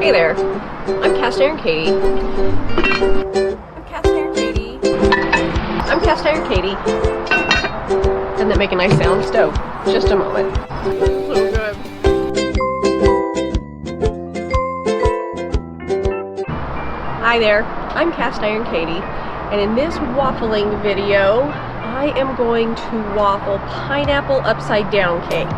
Hey there, I'm Cast Iron Katie. I'm Cast Iron Katie. Doesn't that make a nice sound? Stove. Just a moment. So good. Hi there, I'm Cast Iron Katie, and in this waffling video, I am going to waffle pineapple upside down cake.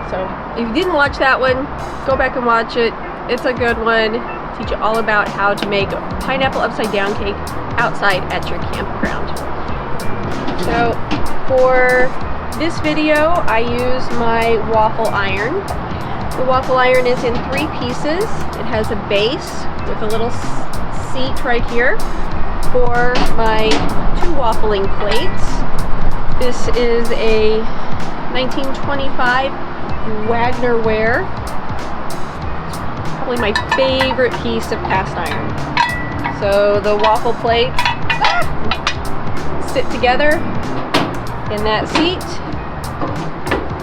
So if you didn't watch that one, go back and watch it. It's a good one. Teach you all about how to make a pineapple upside down cake outside at your campground. So for this video, I use my waffle iron. The waffle iron is in 3 pieces. It has a base with a little seat right here for my 2 waffling plates. This is a 1925 Wagner Ware. Probably my favorite piece of cast iron. So the waffle plates sit together in that seat.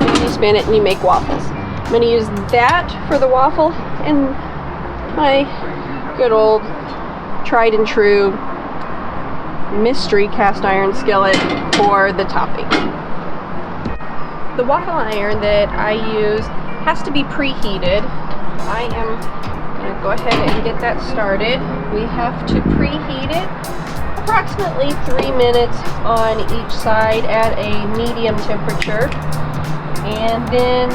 And you spin it and you make waffles. I'm going to use that for the waffle and my good old tried and true mystery cast iron skillet for the topping. The waffle iron that I use has to be preheated. I am going to go ahead and get that started. We have to preheat it approximately 3 minutes on each side at a medium temperature. And then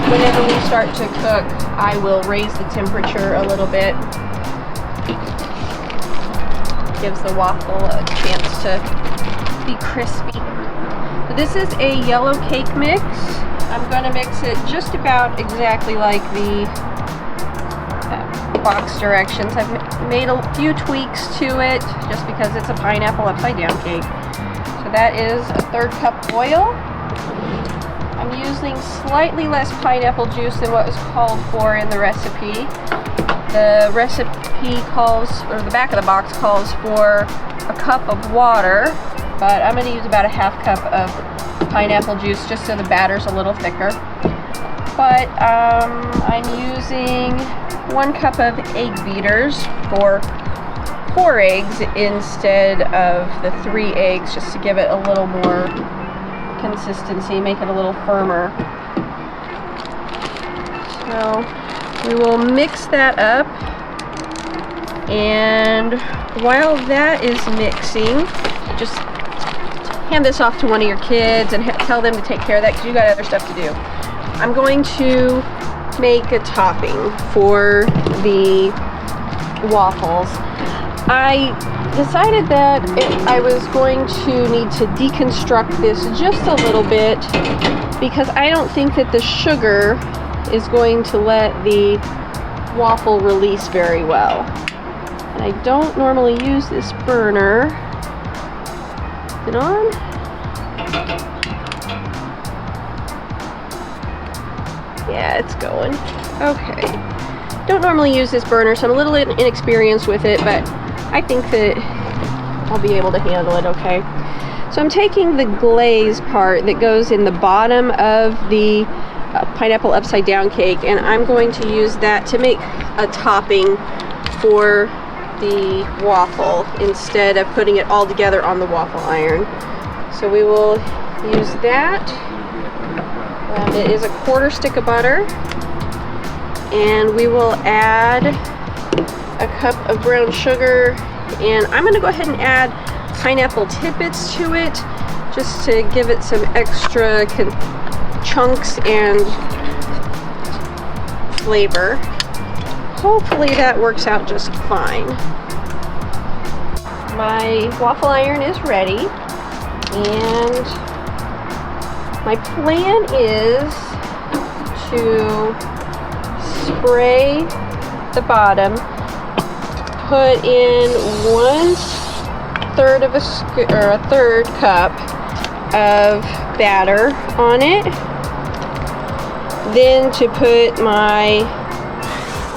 whenever we start to cook, I will raise the temperature a little bit. Gives the waffle a chance to be crispy. This is a yellow cake mix. I'm going to mix it just about exactly like the box directions. I've made a few tweaks to it just because it's a pineapple upside down cake. So that is a 1/3 cup oil. I'm using slightly less pineapple juice than what was called for in the recipe. The recipe calls, or the back of the box calls for a cup of water, but I'm going to use about a 1/2 cup of pineapple juice just so the batter's a little thicker. But I'm using 1 cup of egg beaters for 4 eggs instead of the 3 eggs, just to give it a little more consistency, make it a little firmer. So we will mix that up, and while that is mixing, just hand this off to one of your kids and tell them to take care of that because you got other stuff to do. I'm going to make a topping for the waffles. I decided that I was going to need to deconstruct this just a little bit because I don't think that the sugar is going to let the waffle release very well. And I don't normally use this burner. Is it on? Yeah, it's going. Okay. Don't normally use this burner, so I'm a little inexperienced with it, but I think that I'll be able to handle it okay. So I'm taking the glaze part that goes in the bottom of the pineapple upside down cake, and I'm going to use that to make a topping for the waffle instead of putting it all together on the waffle iron. So we will use that. It is a 1/4 stick of butter, and we will add a cup of brown sugar, and I'm going to go ahead and add pineapple tidbits to it just to give it some extra chunks and flavor. Hopefully that works out just fine. My waffle iron is ready, and my plan is to spray the bottom, put in 1/3 of a 1/3 cup of batter on it, then to put my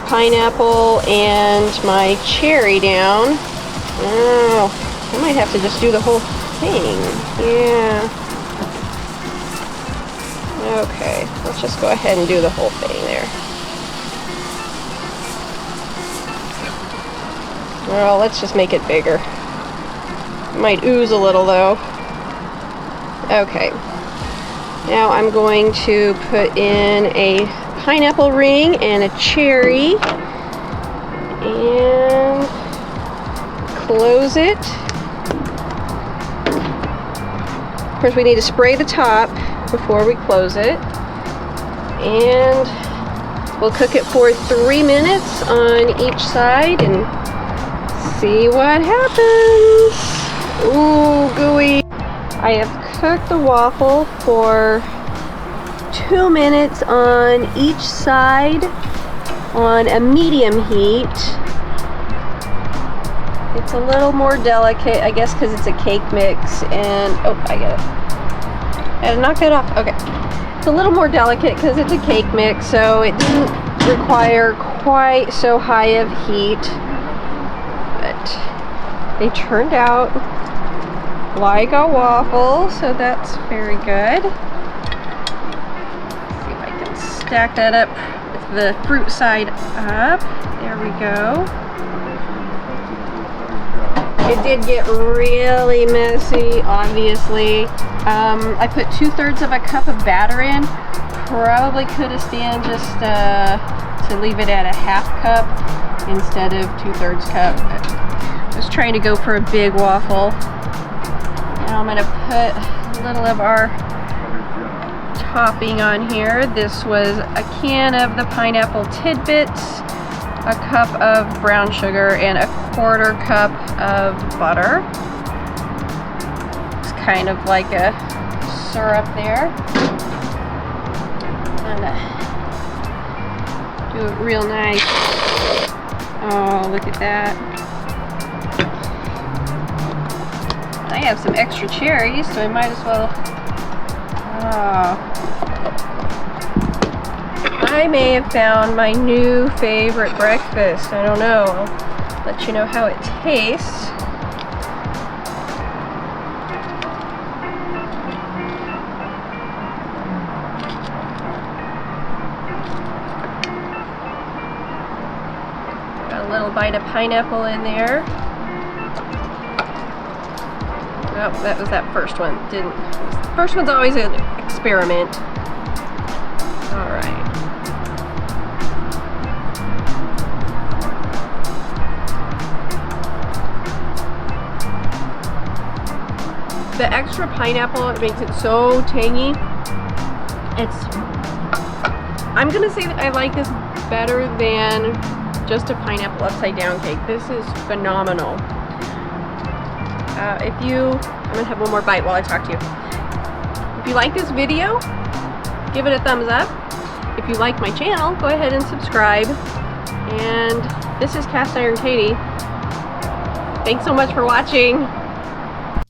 pineapple and my cherry down. Oh, I might have to just do the whole thing. Yeah. Okay, let's just go ahead and do the whole thing there. Well, let's just make it bigger. It might ooze a little though. Okay. Now I'm going to put in a pineapple ring and a cherry and close it. Of course, we need to spray the top before we close it. And we'll cook it for 3 minutes on each side and see what happens. Ooh, gooey. I have cooked the waffle for 2 minutes on each side on a medium heat. It's a little more delicate, I guess, because it's a cake mix. And oh, I get it. I had to knock that off. Okay. It's a little more delicate because it's a cake mix, so it didn't require quite so high of heat. But they turned out like a waffle, so that's very good. Let's see if I can stack that up with the fruit side up. There we go. It did get really messy, obviously. I put 2/3 of a cup of batter in. Probably could have stayed just to leave it at a 1/2 cup instead of 2/3 cup. But just trying to go for a big waffle. Now I'm going to put a little of our topping on here. This was a can of the pineapple tidbits, a cup of brown sugar, and a 1/4 cup of butter. It's kind of like a syrup there. And do it real nice. Oh, look at that. I have some extra cherries, so I might as well. Oh. I may have found my new favorite breakfast. I don't know. I'll let you know how it tastes. Got a little bite of pineapple in there. Oh, that was that first one. Didn't. First one's always an experiment. All right. The extra pineapple, it makes it so tangy. I'm gonna say that I like this better than just a pineapple upside down cake. This is phenomenal. I'm gonna have one more bite while I talk to you. If you like this video, give it a thumbs up. If you like my channel, go ahead and subscribe. And this is Cast Iron Katie. Thanks so much for watching.